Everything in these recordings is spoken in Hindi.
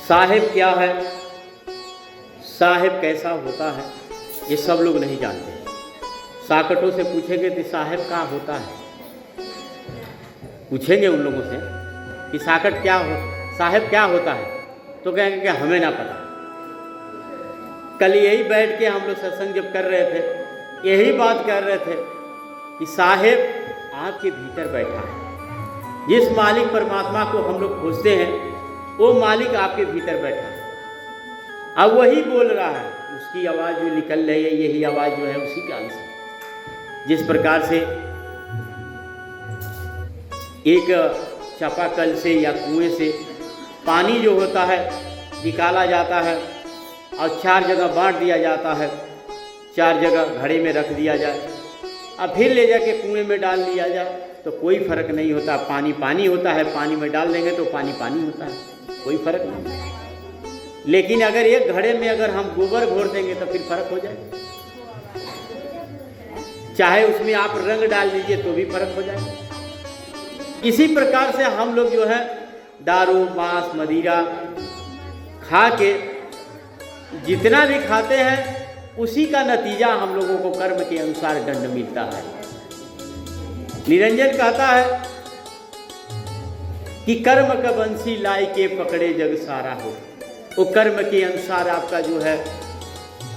साहिब क्या है, साहिब कैसा होता है, ये सब लोग नहीं जानते। साकटों से पूछेंगे कि साहिब क्या होता है, पूछेंगे उन लोगों से कि साकट क्या हो, साहिब क्या होता है, तो कहेंगे कि हमें ना पता। कल यही बैठ के हम लोग सत्संग जब कर रहे थे, यही बात कर रहे थे कि साहिब आपके भीतर बैठा है। जिस मालिक परमात्मा को हम लोग खोजते हैं, वो मालिक आपके भीतर बैठा है। अब वही बोल रहा है, उसकी आवाज़ जो निकल रही है, यही आवाज़ जो है उसी का अंश है। जिस प्रकार से एक चापाकल से या कुएं से पानी जो होता है निकाला जाता है और 4 जगह बांट दिया जाता है, 4 जगह घड़े में रख दिया जाए, अब फिर ले जाके कुएं में डाल दिया जाए तो कोई फर्क नहीं होता। पानी पानी होता है, पानी में डाल देंगे तो पानी पानी होता है, कोई फर्क नहीं। लेकिन अगर एक घड़े में अगर हम गोबर घोर देंगे तो फिर फर्क हो जाए। चाहे उसमें आप रंग डाल दीजिए तो भी फर्क हो जाए। इसी प्रकार से हम लोग जो है दारू मांस मदिरा खा के जितना भी खाते हैं, उसी का नतीजा हम लोगों को कर्म के अनुसार दंड मिलता है। निरंजन कहता है कि कर्म का बंसी लाई के पकड़े जग सारा हो। वो कर्म के अनुसार आपका जो है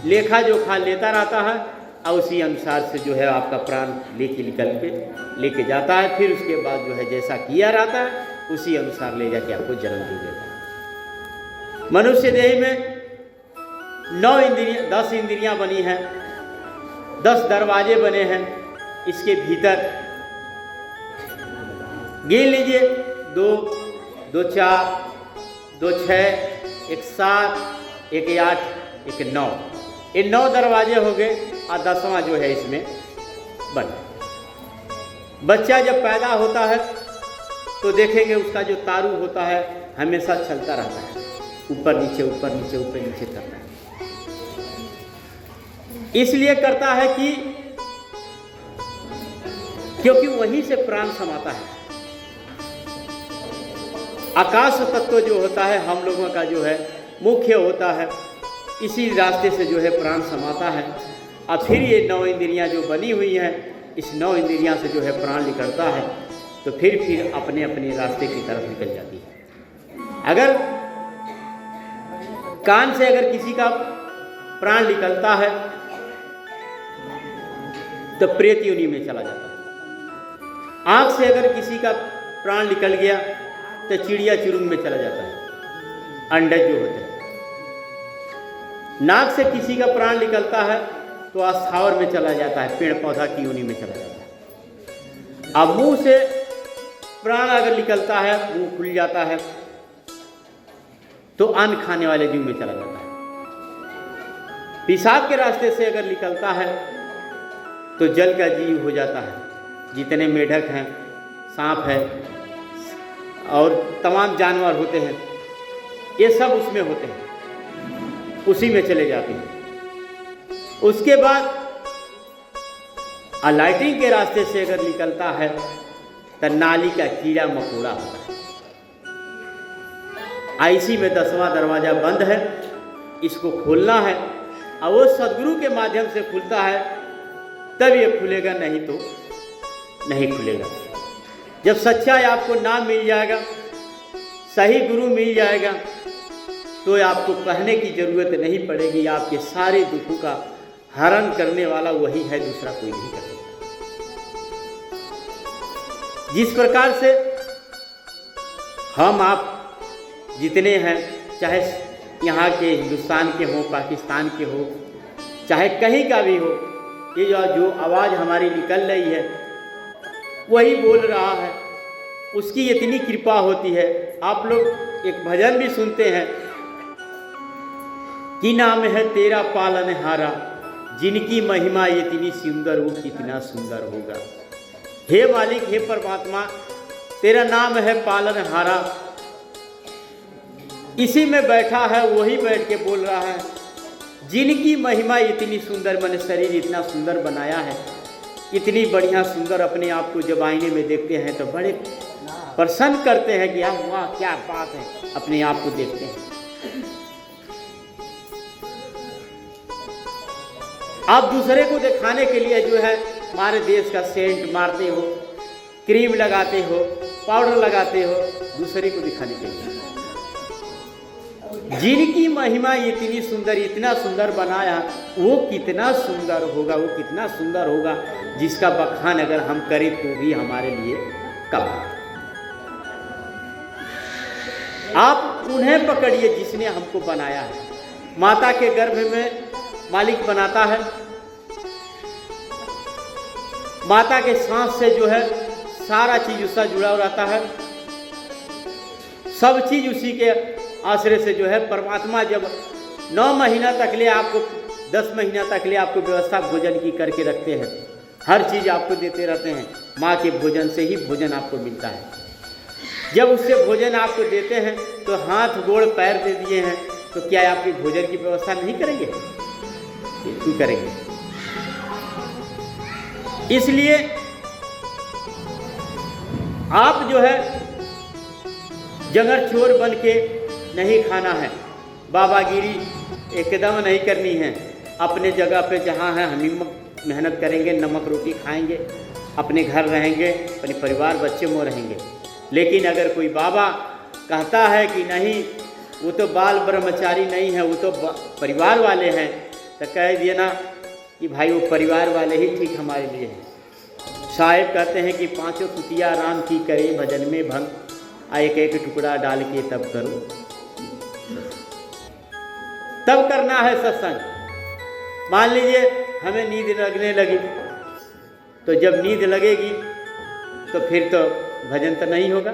लेखा जोखा लेता रहता है और उसी अनुसार से जो है आपका प्राण लेके जाता है। फिर उसके बाद जो है जैसा किया रहता है उसी अनुसार ले जाके आपको जन्म दे देता है। मनुष्य देह में 9 इंद्रियां 10 इंद्रियां बनी हैं, 10 दरवाजे बने हैं। इसके भीतर गिन लीजिए 2, 2 4, 2 6, 1 7, 1 8, 1 9। ये 9 दरवाजे हो गए और 10वां जो है इसमें बन। बच्चा जब पैदा होता है तो देखेंगे उसका जो तारू होता है हमेशा चलता रहता है, ऊपर नीचे ऊपर नीचे ऊपर नीचे करता है। इसलिए करता है कि क्योंकि वहीं से प्राण समाता है। आकाश तत्व जो होता है हम लोगों का जो है मुख्य होता है, इसी रास्ते से जो है प्राण समाता है। और फिर ये 9 इंद्रियां जो बनी हुई हैं, इस 9 इंद्रियां से जो है प्राण निकलता है तो फिर अपने अपने रास्ते की तरफ निकल जाती है। अगर कान से अगर किसी का प्राण निकलता है तो प्रेत योनि में चला जाता है। आंख से अगर किसी का प्राण निकल गया तो चिड़िया चुरुंग में चला जाता है, अंडज जो होते हैं। नाक से किसी का प्राण निकलता है तो अस्थावर में चला जाता है, पेड़ पौधा की योनि में चला जाता है। अब मुंह से प्राण अगर निकलता है, मुंह खुल जाता है तो अन्न खाने वाले जीव में चला जाता है। पेशाब के रास्ते से अगर निकलता है तो जल का जीव हो जाता है। जितने मेढक हैं, सांप है और तमाम जानवर होते हैं, ये सब उसमें होते हैं, उसी में चले जाते हैं। उसके बाद लाइटिंग के रास्ते से अगर निकलता है तो नाली का कीड़ा मकोड़ा होता है। आईसी में 10वां दरवाजा बंद है, इसको खोलना है और वो सदगुरु के माध्यम से खुलता है, तब ये खुलेगा, नहीं तो नहीं खुलेगा। जब सच्चाई आपको नाम मिल जाएगा, सही गुरु मिल जाएगा, तो आपको कहने की जरूरत नहीं पड़ेगी। आपके सारे दुखों का हरण करने वाला वही है, दूसरा कोई नहीं कर सकता। जिस प्रकार से हम आप जितने हैं, चाहे यहाँ के हिंदुस्तान के हों, पाकिस्तान के हो, चाहे कहीं का भी हो, ये जो आवाज़ हमारी निकल रही है वही बोल रहा है, उसकी इतनी कृपा होती है। आप लोग एक भजन भी सुनते हैं कि नाम है तेरा पालनहारा, जिनकी महिमा इतनी सुंदर वो कितना सुंदर होगा। हे मालिक, हे परमात्मा, तेरा नाम है पालनहारा, इसी में बैठा है, वही बैठ के बोल रहा है। जिनकी महिमा इतनी सुंदर, मैंने शरीर इतना सुंदर बनाया है, इतनी बढ़िया सुंदर अपने आप को जब आईने में देखते हैं तो बड़े प्रसन्न करते हैं कि वाह क्या बात है, अपने आप को देखते हैं। आप दूसरे को दिखाने के लिए जो है हमारे देश का सेंट मारते हो, क्रीम लगाते हो, पाउडर लगाते हो, दूसरे को दिखाने के लिए। जिनकी महिमा इतनी सुंदर, इतना सुंदर बनाया, वो कितना सुंदर होगा, वो कितना सुंदर होगा जिसका बखान अगर हम करें तो भी हमारे लिए कम। आप उन्हें पकड़िए जिसने हमको बनाया है। माता के गर्भ में मालिक बनाता है, माता के सांस से जो है सारा चीज उसका जुड़ा रहता है, सब चीज उसी के आश्रय से जो है परमात्मा जब 9 महीना तक ले आपको 10 महीना तक ले आपको व्यवस्था भोजन की करके रखते हैं, हर चीज आपको देते रहते हैं। माँ के भोजन से ही भोजन आपको मिलता है। जब उससे भोजन आपको देते हैं तो हाथ गोड़ पैर दे दिए हैं, तो क्या आपकी भोजन की व्यवस्था नहीं करेंगे? क्यों करेंगे? इसलिए आप जो है जंगल चोर बन के नहीं खाना है, बाबागिरी एकदम नहीं करनी है। अपने जगह पे जहाँ है हम मेहनत करेंगे, नमक रोटी खाएंगे, अपने घर रहेंगे, अपने परिवार बच्चे में रहेंगे। लेकिन अगर कोई बाबा कहता है कि नहीं वो तो बाल ब्रह्मचारी नहीं है, वो तो परिवार वाले हैं, तो कह दिए ना कि भाई वो परिवार वाले ही ठीक हमारे लिए हैं। साहेब कहते हैं कि 5 कुतिया राम की करे भजन में भंग, एक एक टुकड़ा डाल के तब करो, तब करना है सत्संग। मान लीजिए हमें नींद लगने लगी, तो जब नींद लगेगी तो फिर तो भजन तो नहीं होगा।